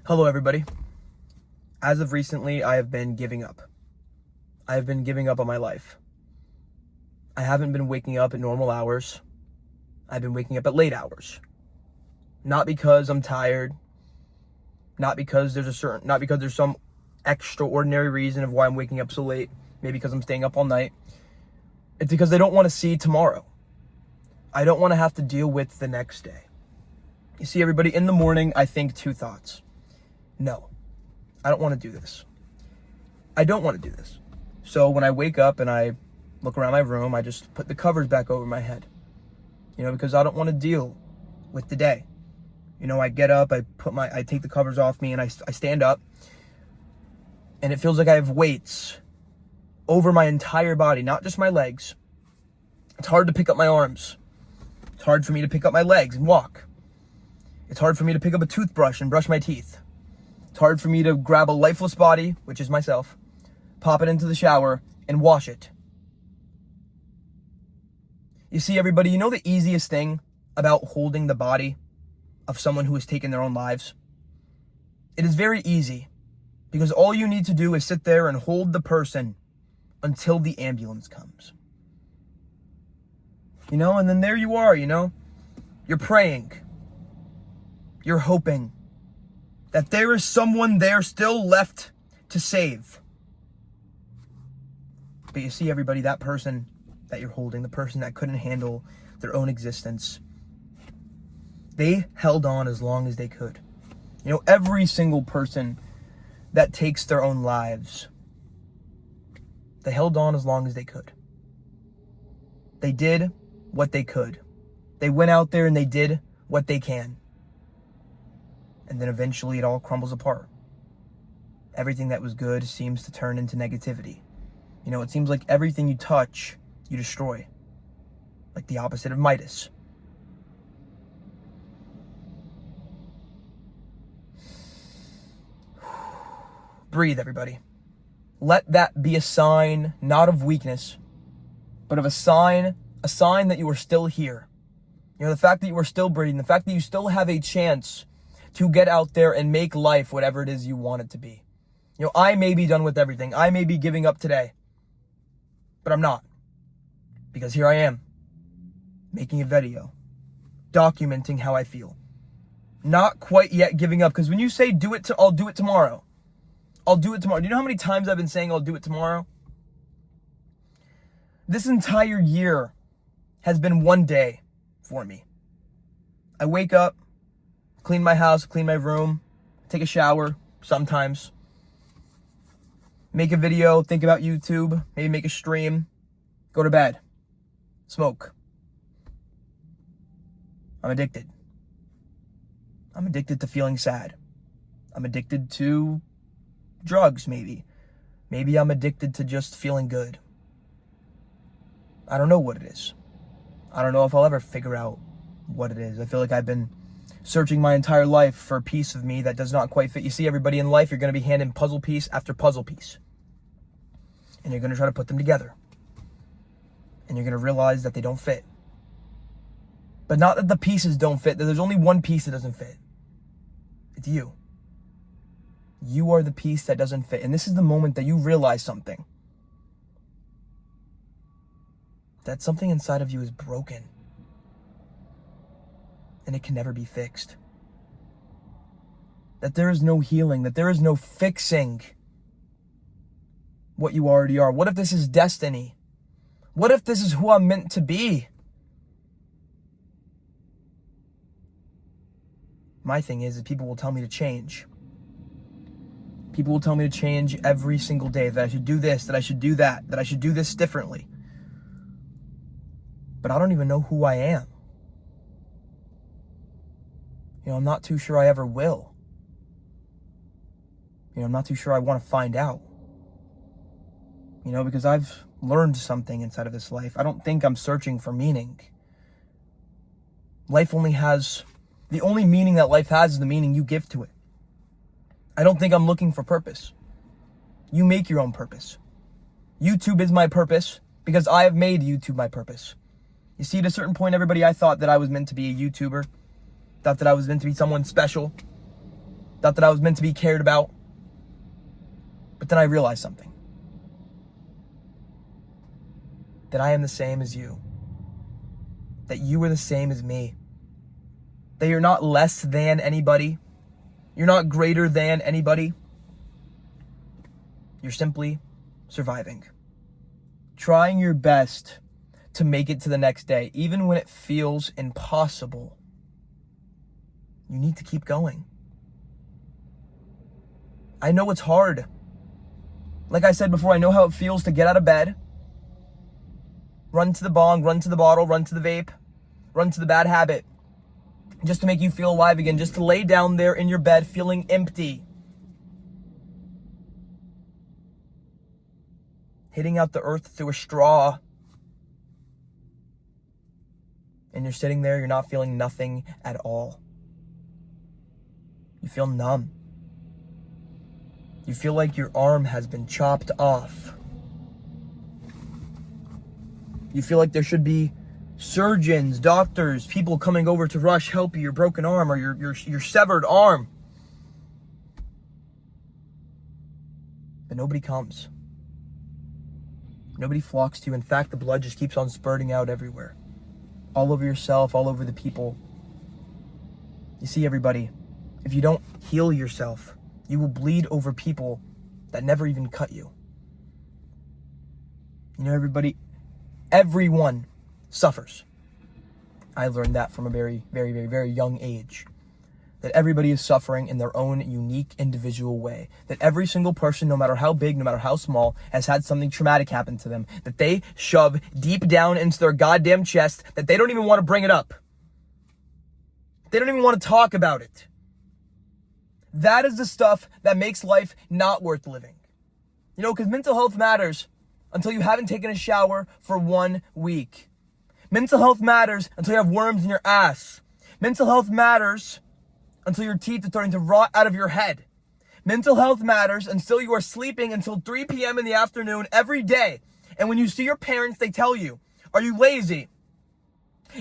Hello, everybody. As of recently, I have been giving up. I have been giving up on my life. I haven't been waking up at normal hours. I've been waking up at late hours. Not because I'm tired. Not because there's some extraordinary reason of why I'm waking up so late. Maybe because I'm staying up all night. It's because I don't want to see tomorrow. I don't want to have to deal with the next day. You see, everybody, in the morning, I think two thoughts. No, I don't want to do this. I don't want to do this. So when I wake up and I look around my room, I just put the covers back over my head. Because I don't want to deal with the day. I get up, I take the covers off me, and I stand up. And it feels like I have weights over my entire body, not just my legs. It's hard to pick up my arms. It's hard for me to pick up my legs and walk. It's hard for me to pick up a toothbrush and brush my teeth. It's hard for me to grab a lifeless body, which is myself, pop it into the shower, and wash it. You see, everybody, the easiest thing about holding the body of someone who has taken their own lives? It is very easy, because all you need to do is sit there and hold the person until the ambulance comes. And then there you are, You're praying. You're hoping that there is someone there still left to save. But you see, everybody, that person that you're holding, the person that couldn't handle their own existence, they held on as long as they could. Every single person that takes their own lives, they held on as long as they could. They did what they could. They went out there and they did what they can. And then eventually it all crumbles apart. Everything that was good seems to turn into negativity. It seems like everything you touch, you destroy. Like the opposite of Midas. Breathe, everybody. Let that be a sign, not of weakness, but of a sign that you are still here. The fact that you are still breathing, the fact that you still have a chance to get out there and make life whatever it is you want it to be. I may be done with everything. I may be giving up today, but I'm not. Because here I am, making a video, documenting how I feel. Not quite yet giving up, because when you say I'll do it tomorrow. I'll do it tomorrow. Do you know how many times I've been saying I'll do it tomorrow? This entire year has been one day for me. I wake up, clean my house, clean my room, take a shower sometimes, make a video, think about YouTube, maybe make a stream, go to bed, smoke. I'm addicted. I'm addicted to feeling sad. I'm addicted to drugs, maybe. Maybe I'm addicted to just feeling good. I don't know what it is. I don't know if I'll ever figure out what it is. I feel like I've been searching my entire life for a piece of me that does not quite fit. You see, everybody, in life, you're going to be handed puzzle piece after puzzle piece. And you're going to try to put them together. And you're going to realize that they don't fit. But not that the pieces don't fit. That there's only one piece that doesn't fit. It's you. You are the piece that doesn't fit. And this is the moment that you realize something. That something inside of you is broken. And it can never be fixed. That there is no healing. That there is no fixing what you already are. What if this is destiny? What if this is who I'm meant to be? My thing is people will tell me to change. People will tell me to change every single day, that I should do this, that I should do that I should do this differently. But I don't even know who I am. I'm not too sure I ever will. I'm not too sure I want to find out. Because I've learned something inside of this life. I don't think I'm searching for meaning. The only meaning that life has is the meaning you give to it. I don't think I'm looking for purpose. You make your own purpose. YouTube is my purpose because I have made YouTube my purpose. You see, at a certain point, everybody, I thought that I was meant to be a YouTuber. Thought that I was meant to be someone special. Thought that I was meant to be cared about. But then I realized something. That I am the same as you. That you are the same as me. That you're not less than anybody. You're not greater than anybody. You're simply surviving. Trying your best to make it to the next day, even when it feels impossible. You need to keep going. I know it's hard. Like I said before, I know how it feels to get out of bed, run to the bong, run to the bottle, run to the vape, run to the bad habit, just to make you feel alive again, just to lay down there in your bed feeling empty. Hitting out the earth through a straw. And you're sitting there, you're not feeling nothing at all. You feel numb. You feel like your arm has been chopped off. You feel like there should be surgeons, doctors, people coming over to rush help your broken arm or your severed arm. But nobody comes. Nobody flocks to you. In fact, the blood just keeps on spurting out everywhere. All over yourself, all over the people. You see, everybody, if you don't heal yourself, you will bleed over people that never even cut you. You know, everyone suffers. I learned that from a very, very, very, very young age. That everybody is suffering in their own unique, individual way. That every single person, no matter how big, no matter how small, has had something traumatic happen to them. That they shove deep down into their goddamn chest, that they don't even want to bring it up. They don't even want to talk about it. That is the stuff that makes life not worth living. You know, because mental health matters until you haven't taken a shower for 1 week. Mental health matters until you have worms in your ass. Mental health matters until your teeth are starting to rot out of your head. Mental health matters until you are sleeping until 3 p.m. in the afternoon every day. And when you see your parents, they tell you, are you lazy?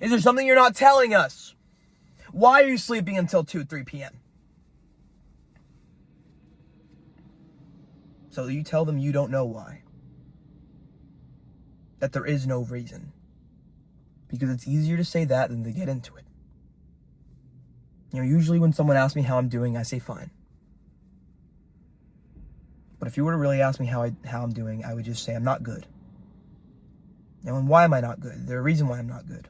Is there something you're not telling us? Why are you sleeping until 2, 3 p.m.? So you tell them you don't know why. That there is no reason. Because it's easier to say that than to get into it. You know, usually when someone asks me how I'm doing, I say fine. But if you were to really ask me how I'm doing, I would just say I'm not good. You know, and why am I not good? There's a reason why I'm not good.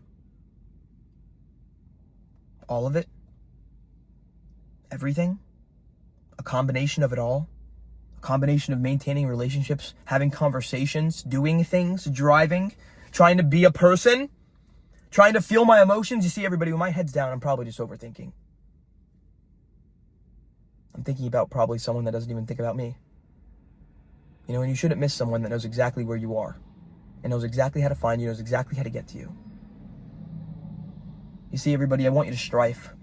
All of it. Everything. A combination of it all. A combination of maintaining relationships, having conversations, doing things, driving, trying to be a person, trying to feel my emotions. You see, everybody, when my head's down, I'm probably just overthinking. I'm thinking about probably someone that doesn't even think about me. You know, and you shouldn't miss someone that knows exactly where you are and knows exactly how to find you, knows exactly how to get to you. You see, everybody, I want you to strive.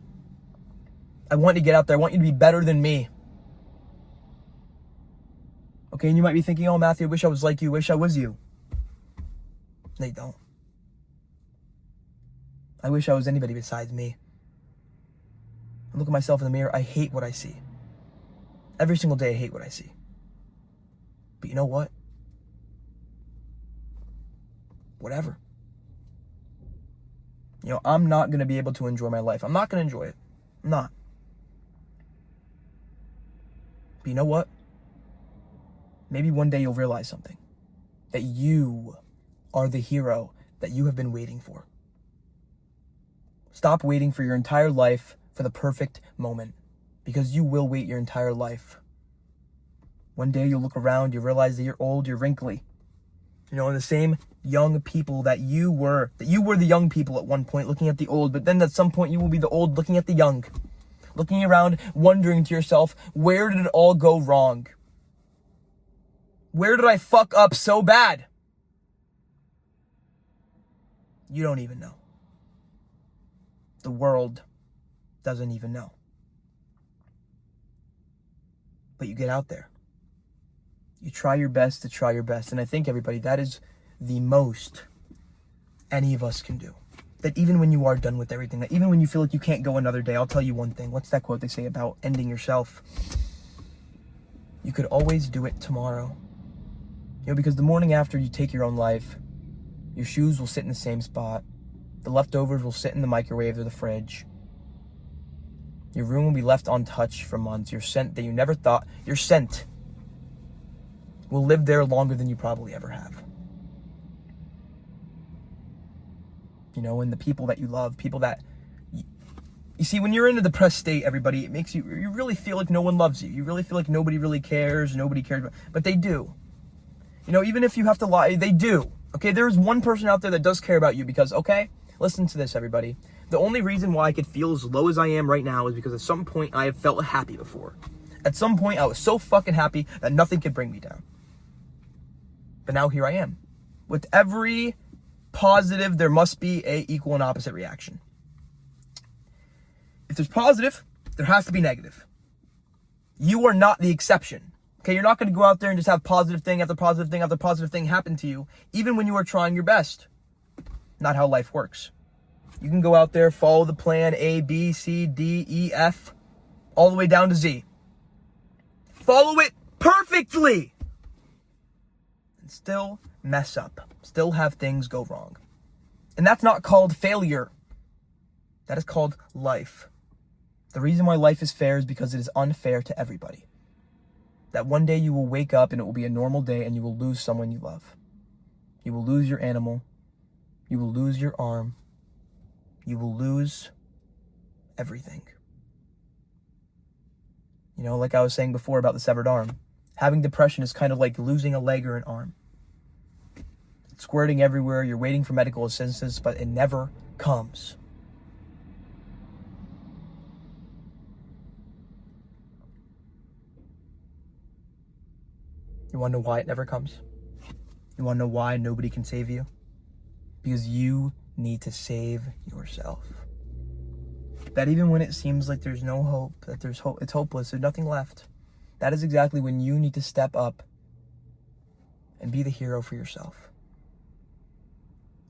I want you to get out there. I want you to be better than me. Okay, and you might be thinking, oh, Matthew, I wish I was like you, wish I was you. They don't. I wish I was anybody besides me. I look at myself in the mirror, I hate what I see. Every single day I hate what I see. But you know what? Whatever. You know, I'm not going to be able to enjoy my life. I'm not going to enjoy it. I'm not. But you know what? Maybe one day you'll realize something. That you are the hero that you have been waiting for. Stop waiting for your entire life for the perfect moment. Because you will wait your entire life. One day you'll look around, you realize that you're old, you're wrinkly. You know, and the same young people that you were the young people at one point looking at the old, but then at some point you will be the old looking at the young. Looking around, wondering to yourself, where did it all go wrong? Where did I fuck up so bad? You don't even know. The world doesn't even know. But you get out there. You try your best to try your best. And I think, everybody, that is the most any of us can do. that even when you are done with everything, that even when you feel like you can't go another day, I'll tell you one thing. What's that quote they say about ending yourself? You could always do it tomorrow. Because the morning after you take your own life, your shoes will sit in the same spot. The leftovers will sit in the microwave or the fridge. Your room will be left untouched for months. Your scent that you never thought, your scent will live there longer than you probably ever have. And the people that you love, people that, you see, when you're in a depressed state, everybody, it makes you really feel like no one loves you. You really feel like nobody really cares, nobody cares, but they do. Even if you have to lie, they do. Okay, there's one person out there that does care about you because, okay, listen to this, everybody. The only reason why I could feel as low as I am right now is because at some point I have felt happy before. At some point I was so fucking happy that nothing could bring me down. But now here I am. With every positive, there must be a equal and opposite reaction. If there's positive, there has to be negative. You are not the exception. Okay, you're not going to go out there and just have positive thing after positive thing after positive thing happen to you, even when you are trying your best. Not how life works. You can go out there, follow the plan A, B, C, D, E, F, all the way down to Z. Follow it perfectly. And still mess up. Still have things go wrong. And that's not called failure. That is called life. The reason why life is fair is because it is unfair to everybody. That one day you will wake up and it will be a normal day and you will lose someone you love. You will lose your animal. You will lose your arm. You will lose everything. Like I was saying before about the severed arm. Having depression is kind of like losing a leg or an arm. It's squirting everywhere. You're waiting for medical assistance, but it never comes. You want to know why it never comes? You want to know why nobody can save you? Because you need to save yourself. That even when it seems like there's no hope, that there's hope, it's hopeless, there's nothing left. That is exactly when you need to step up and be the hero for yourself.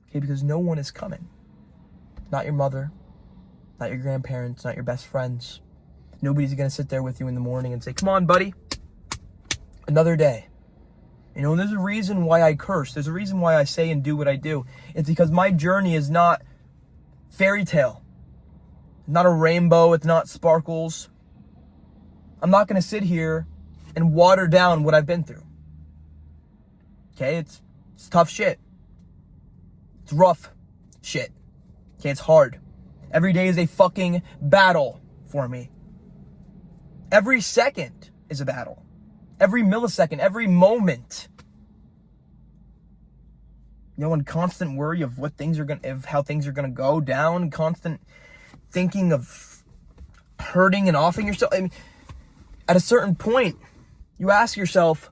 Okay, because no one is coming. Not your mother, not your grandparents, not your best friends. Nobody's going to sit there with you in the morning and say, come on, buddy, another day. And there's a reason why I curse. There's a reason why I say and do what I do. It's because my journey is not fairy tale. Not a rainbow. It's not sparkles. I'm not going to sit here and water down what I've been through. Okay? It's tough shit. It's rough shit. Okay? It's hard. Every day is a fucking battle for me. Every second is a battle. Every millisecond, every moment. In constant worry of how things are gonna go down, constant thinking of hurting and offing yourself. I mean, at a certain point, you ask yourself,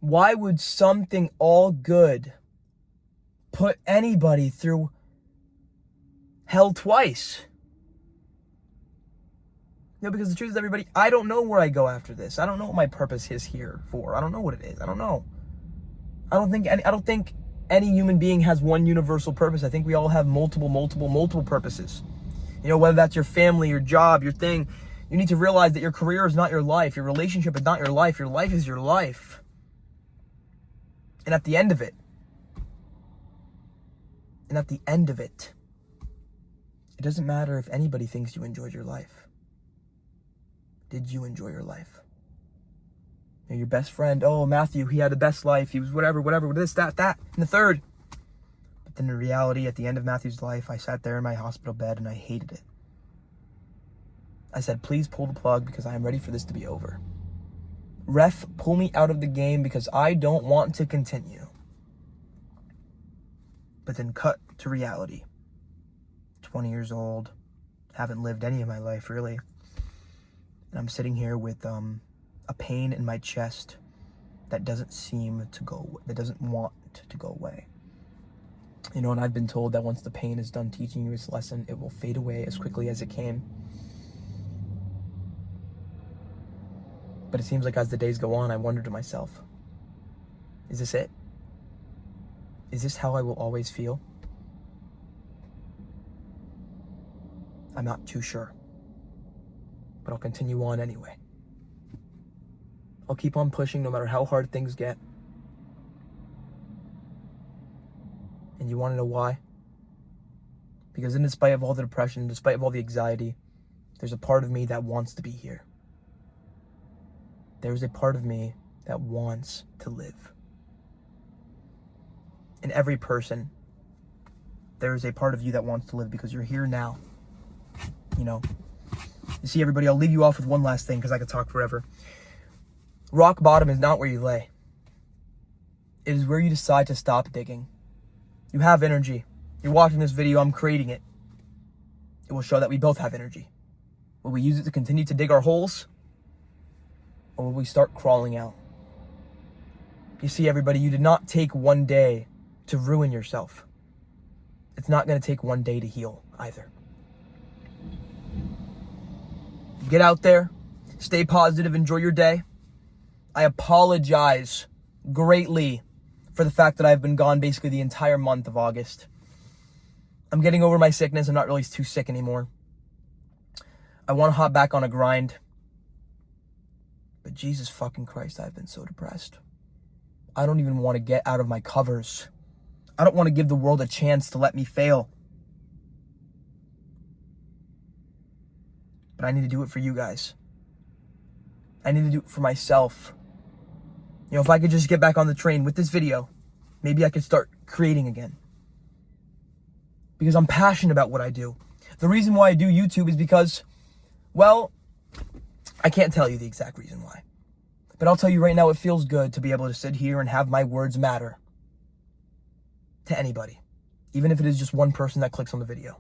why would something all good put anybody through hell twice? Because the truth is, everybody, I don't know where I go after this. I don't know what my purpose is here for. I don't know what it is. I don't know. I don't think any human being has one universal purpose. I think we all have multiple purposes. Whether that's your family, your job, your thing. You need to realize that your career is not your life. Your relationship is not your life. Your life is your life. And at the end of it, it doesn't matter if anybody thinks you enjoyed your life. Did you enjoy your life? Your best friend, oh, Matthew, he had the best life. He was whatever, this, that, and the third. But then in reality, at the end of Matthew's life, I sat there in my hospital bed and I hated it. I said, please pull the plug because I am ready for this to be over. Ref, pull me out of the game because I don't want to continue. But then cut to reality. 20 years old, haven't lived any of my life really. And I'm sitting here with a pain in my chest that doesn't want to go away. And I've been told that once the pain is done teaching you its lesson, it will fade away as quickly as it came. But it seems like as the days go on, I wonder to myself, is this it? Is this how I will always feel? I'm not too sure. But I'll continue on anyway. I'll keep on pushing no matter how hard things get. And you want to know why? Because in spite of all the depression, despite of all the anxiety, there's a part of me that wants to be here. There's a part of me that wants to live. In every person, there is a part of you that wants to live because you're here now. You know, you see, everybody, I'll leave you off with one last thing because I could talk forever. Rock bottom is not where you lay. It is where you decide to stop digging. You have energy. You're watching this video, I'm creating it. It will show that we both have energy. Will we use it to continue to dig our holes? Or will we start crawling out? You see, everybody, you did not take one day to ruin yourself. It's not going to take one day to heal either. Get out there, stay positive, enjoy your day. I apologize greatly for the fact that I've been gone basically the entire month of August. I'm getting over my sickness. I'm not really too sick anymore. I want to hop back on a grind. But Jesus fucking Christ, I've been so depressed. I don't even want to get out of my covers. I don't want to give the world a chance to let me fail. But I need to do it for you guys. I need to do it for myself. You know, if I could just get back on the train with this video, maybe I could start creating again. Because I'm passionate about what I do. The reason why I do YouTube is because, well, I can't tell you the exact reason why. But I'll tell you right now, it feels good to be able to sit here and have my words matter to anybody. Even if it is just one person that clicks on the video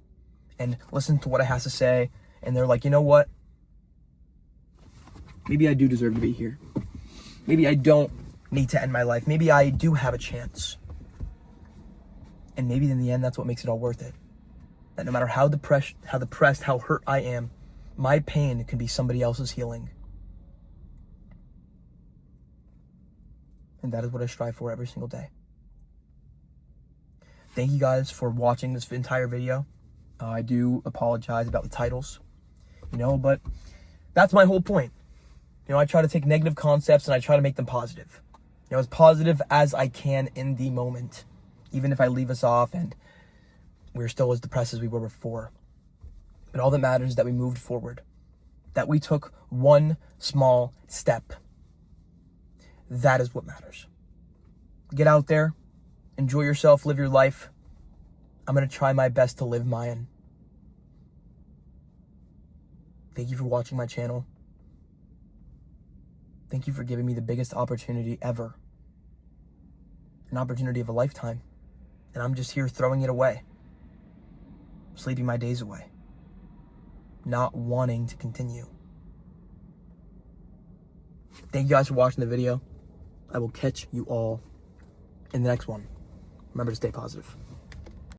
and listens to what I have to say. And they're like, you know what? Maybe I do deserve to be here. Maybe I don't need to end my life. Maybe I do have a chance. And maybe in the end, that's what makes it all worth it. That no matter how depressed, how hurt I am, my pain can be somebody else's healing. And that is what I strive for every single day. Thank you guys for watching this entire video. I do apologize about the titles. But that's my whole point. I try to take negative concepts and I try to make them positive. As positive as I can in the moment. Even if I leave us off and we're still as depressed as we were before. But all that matters is that we moved forward. That we took one small step. That is what matters. Get out there. Enjoy yourself. Live your life. I'm going to try my best to live mine. Thank you for watching my channel. Thank you for giving me the biggest opportunity ever. An opportunity of a lifetime. And I'm just here throwing it away. Sleeping my days away. Not wanting to continue. Thank you guys for watching the video. I will catch you all in the next one. Remember to stay positive.